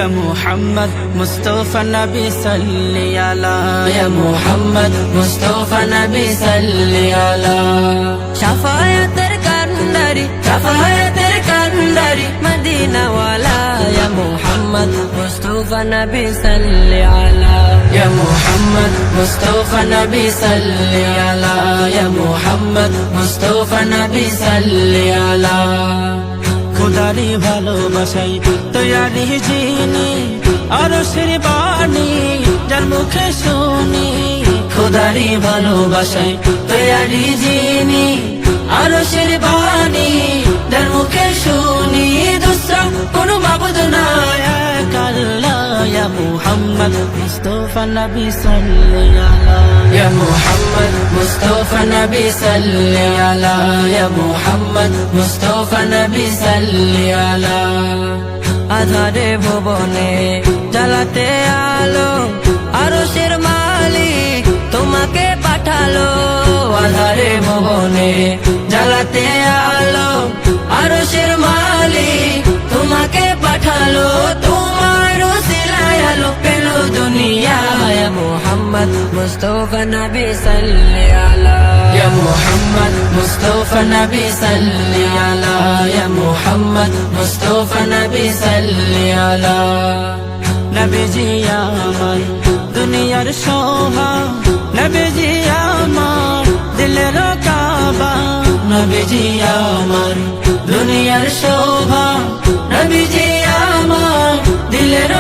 يا محمد مصطفى نبي صلي على يا محمد مصطفى نبي صلي على শাফায়াতের কান্ডারি শাফায়াতের কান্ডারি মদিনা ওয়ালা ইয়া মুহাম্মদ মুস্তাফা নবী সাল্লি আলা يا محمد مصطفى نبي صلي على يا محمد مصطفى نبي صلي على খুদারি ভালোবাসাই তৈয়ারি যিনি আরশের বাণী যার মুখে শুনি খুদারি ভালোবাসাই তৈয়ারি যিনি আরশের বাণী যার মুখে শুনি দুসরা কোনো মাবুদ নাই এক আল্লাহ ইয়া মুহাম্মদ মুস্তাফা নবী সাল্লি আলা ইয়া মুহাম্মদ মুস্তাফা নবী সাল্লি আলা ইয়া মুহাম্মদ মুস্তাফা নবী সাল্লি আলা আধারে ভুবনে জ্বালাতে আলো আরশের মালিক তোমাকে পাঠালো আধারে ভুবনে জ্বালাতে আলো আরশের মালিক তোমাকে পাঠালো তোমার উসিলায় আলো পেল দুনিয়া ইয়া মুহাম্মদ মুস্তাফা নবী সাল্লি আলা يا محمد مصطفى نبي صلي على يا محمد مصطفى نبي صلي على নবীজি আমার দুনিয়ার শোভা নবীজি আমার দিলের কাবা নবীজি আমার দুনিয়ার শোভা নবীজি আমার দিলের